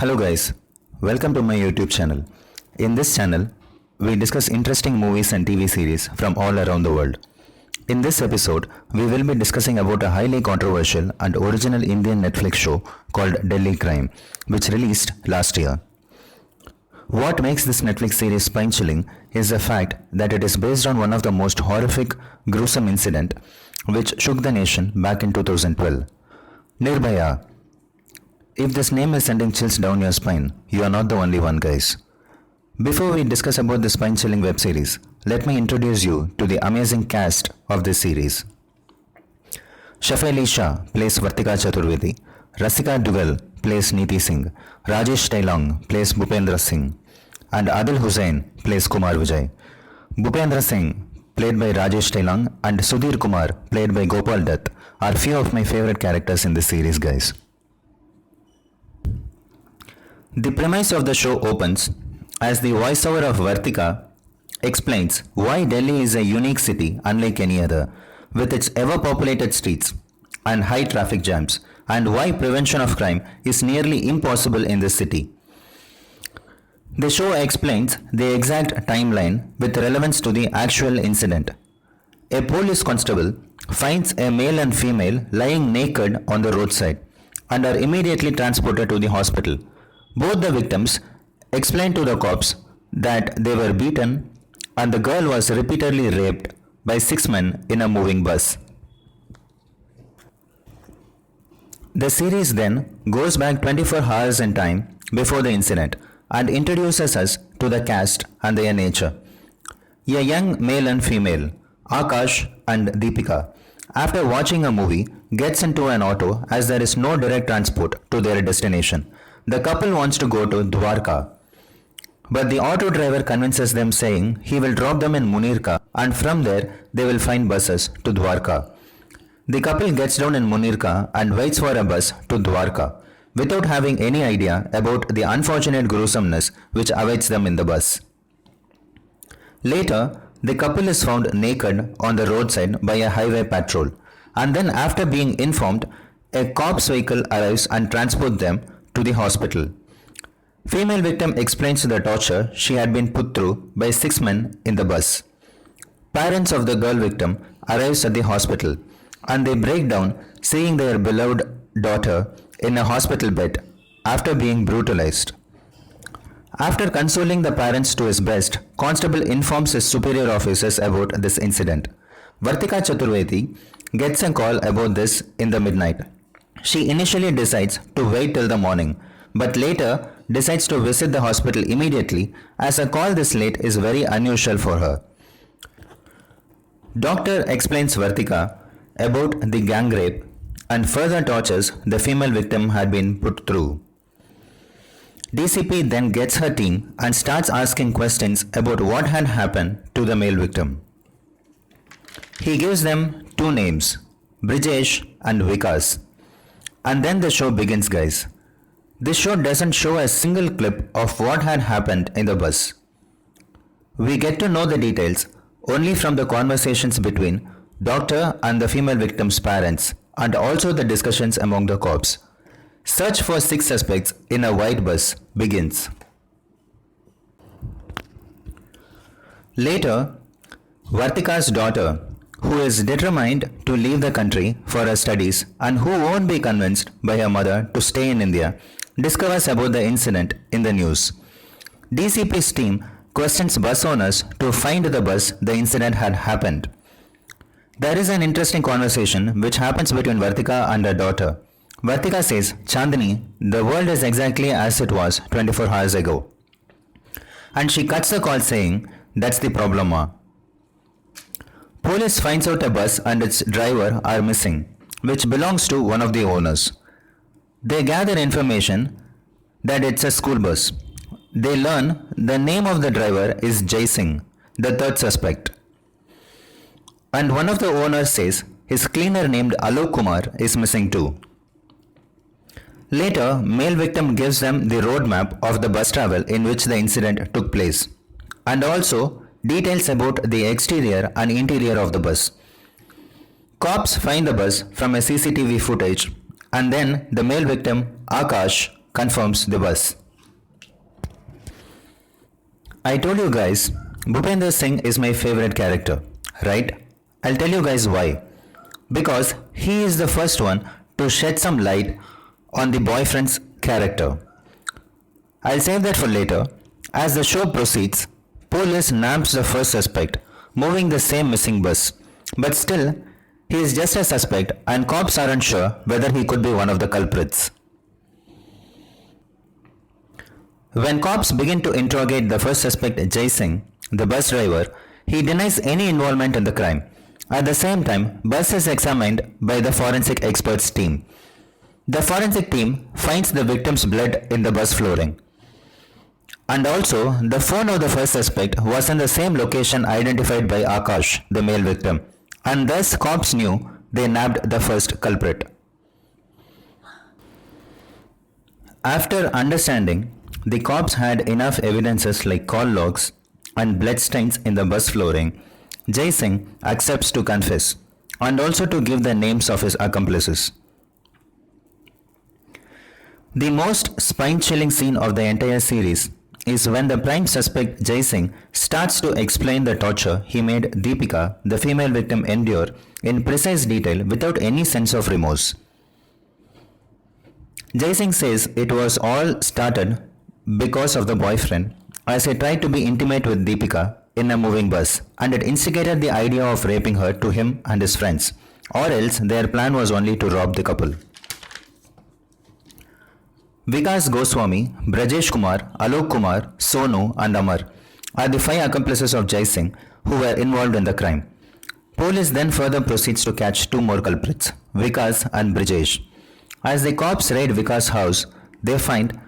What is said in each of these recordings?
Hello guys, welcome to my YouTube channel. In this channel, we discuss interesting movies and TV series from all around the world. In this episode, we will be discussing about a highly controversial and original Indian Netflix show called Delhi Crime, which released last year. What makes this Netflix series spine-chilling is the fact that it is based on one of the most horrific, gruesome incident which shook the nation back in 2012. Nirbhaya. If this name is sending chills down your spine, you are not the only one, guys. Before we discuss about the spine-chilling web series, let me introduce you to the amazing cast of this series. Shafaili Shah plays Vartika Chaturvedi, Rasika Dugal plays Neeti Singh, Rajesh Tailong plays Bhupendra Singh, and Adil Hussain plays Kumar Vijay. Bhupendra Singh, played by Rajesh Tailong, and Sudhir Kumar, played by Gopal Dutt, are few of my favorite characters in this series, guys. The premise of the show opens as the voiceover of Vartika explains why Delhi is a unique city unlike any other, with its ever-populated streets and high traffic jams, and why prevention of crime is nearly impossible in this city. The show explains the exact timeline with relevance to the actual incident. A police constable finds a male and female lying naked on the roadside and are immediately transported to the hospital. Both the victims explained to the cops that they were beaten and the girl was repeatedly raped by 6 men in a moving bus. The series then goes back 24 hours in time before the incident and introduces us to the cast and their nature. A young male and female, Akash and Deepika, after watching a movie, gets into an auto as there is no direct transport to their destination. The couple wants to go to Dwarka, but the auto driver convinces them saying he will drop them in Munirka and from there they will find buses to Dwarka. The couple gets down in Munirka and waits for a bus to Dwarka without having any idea about the unfortunate gruesomeness which awaits them in the bus. Later, the couple is found naked on the roadside by a highway patrol, and then after being informed, a cop's vehicle arrives and transports them to the hospital. Female victim explains the torture she had been put through by 6 men in the bus. Parents of the girl victim arrives at the hospital and they break down seeing their beloved daughter in a hospital bed after being brutalized. After consoling the parents to his best, Constable informs his superior officers about this incident. Vartika Chaturvedi gets a call about this in the midnight. She initially decides to wait till the morning, but later decides to visit the hospital immediately as a call this late is very unusual for her. Doctor explains Vartika about the gang rape and further tortures the female victim had been put through. DCP then gets her team and starts asking questions about what had happened to the male victim. He gives them 2 names, Brijesh and Vikas. And then the show begins, guys. This show doesn't show a single clip of what had happened in the bus. We get to know the details only from the conversations between doctor and the female victim's parents and also the discussions among the cops. Search for 6 suspects in a white bus begins. Later, Vartika's daughter, who is determined to leave the country for her studies and who won't be convinced by her mother to stay in India, discovers about the incident in the news. DCP's team questions bus owners to find the bus the incident had happened. There is an interesting conversation which happens between Vartika and her daughter. Vartika says, Chandni, the world is exactly as it was 24 hours ago. And she cuts the call saying, that's the problem, ma. Police finds out a bus and its driver are missing, which belongs to one of the owners. They gather information that it's a school bus. They learn the name of the driver is Jai Singh, the 3rd suspect. And one of the owners says his cleaner named Alok Kumar is missing too. Later, male victim gives them the roadmap of the bus travel in which the incident took place, and also details about the exterior and interior of the bus. Cops find the bus from a CCTV footage and then the male victim, Akash, confirms the bus. I told you guys, Bhupender Singh is my favorite character, right? I'll tell you guys why. Because he is the first one to shed some light on the boyfriend's character. I'll save that for later. As the show proceeds, police nabs the first suspect, moving the same missing bus. But still, he is just a suspect and cops aren't sure whether he could be one of the culprits. When cops begin to interrogate the first suspect Jai Singh, the bus driver, he denies any involvement in the crime. At the same time, bus is examined by the forensic experts team. The forensic team finds the victim's blood in the bus flooring. And also, the phone of the first suspect was in the same location identified by Akash, the male victim, and thus cops knew they nabbed the first culprit. After understanding, the cops had enough evidences like call logs and bloodstains in the bus flooring. Jai Singh accepts to confess and also to give the names of his accomplices. The most spine-chilling scene of the entire series is when the prime suspect Jai Singh starts to explain the torture he made Deepika, the female victim, endure in precise detail without any sense of remorse. Jai Singh says it was all started because of the boyfriend, as he tried to be intimate with Deepika in a moving bus, and it instigated the idea of raping her to him and his friends, or else their plan was only to rob the couple. Vikas Goswami, Brajesh Kumar, Alok Kumar, Sonu and Amar are the 5 accomplices of Jai Singh who were involved in the crime. Police then further proceeds to catch 2 more culprits, Vikas and Brajesh. As the cops raid Vikas' house, they find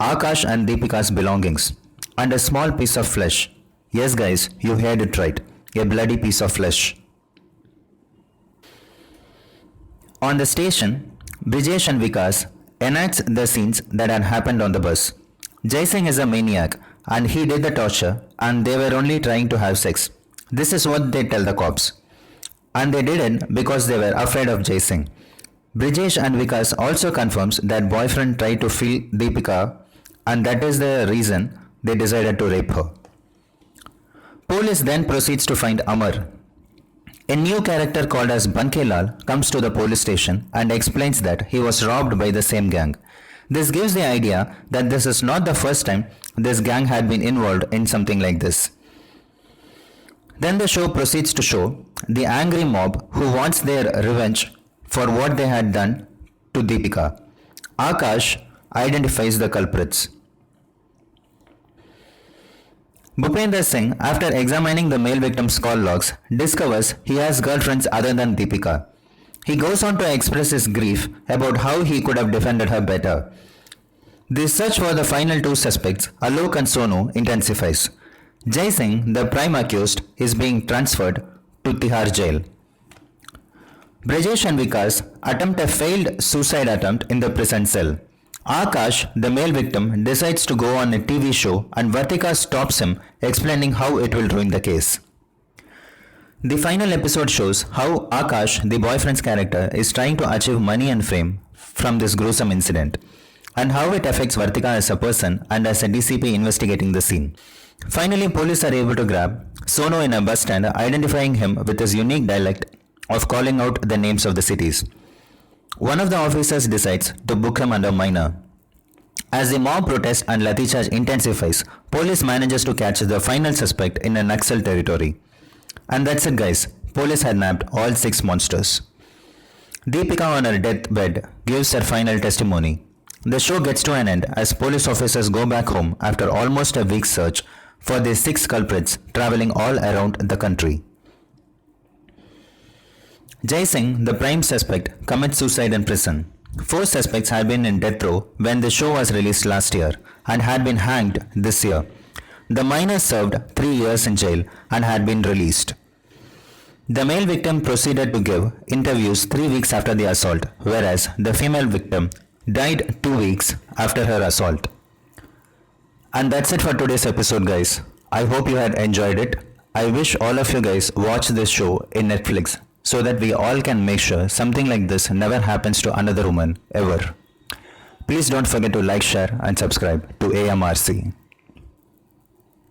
Akash and Deepika's belongings and a small piece of flesh. Yes guys, you heard it right, a bloody piece of flesh. On the station, Brajesh and Vikas enacts the scenes that had happened on the bus. Jai Singh is a maniac and he did the torture and they were only trying to have sex. This is what they tell the cops. And they did it because they were afraid of Jai Singh. Brajesh and Vikas also confirms that boyfriend tried to feel Deepika and that is the reason they decided to rape her. Police then proceeds to find Amar. A new character called as Bankelal comes to the police station and explains that he was robbed by the same gang. This gives the idea that this is not the first time this gang had been involved in something like this. Then the show proceeds to show the angry mob who wants their revenge for what they had done to Deepika. Akash identifies the culprits. Bhupender Singh, after examining the male victim's call logs, discovers he has girlfriends other than Deepika. He goes on to express his grief about how he could have defended her better. The search for the final 2 suspects, Alok and Sonu, intensifies. Jai Singh, the prime accused, is being transferred to Tihar jail. Brajesh and Vikas attempt a failed suicide attempt in the prison cell. Akash, the male victim, decides to go on a TV show and Vartika stops him, explaining how it will ruin the case. The final episode shows how Akash, the boyfriend's character, is trying to achieve money and fame from this gruesome incident, and how it affects Vartika as a person and as a DCP investigating the scene. Finally, police are able to grab Sonu in a bus stand, identifying him with his unique dialect of calling out the names of the cities. One of the officers decides to book him under minor. As the mob protest and lathi charge intensifies, police manages to catch the final suspect in a Naxal territory. And that's it guys, police had nabbed all 6 monsters. Deepika on her deathbed gives her final testimony. The show gets to an end as police officers go back home after almost a week's search for the 6 culprits traveling all around the country. Jai Singh, the prime suspect, commits suicide in prison. 4 suspects had been in death row when the show was released last year and had been hanged this year. The minor served 3 years in jail and had been released. The male victim proceeded to give interviews 3 weeks after the assault, whereas the female victim died 2 weeks after her assault. And that's it for today's episode guys. I hope you had enjoyed it. I wish all of you guys watch this show in Netflix so that we all can make sure something like this never happens to another woman ever. Please don't forget to like, share, and subscribe to AMRC.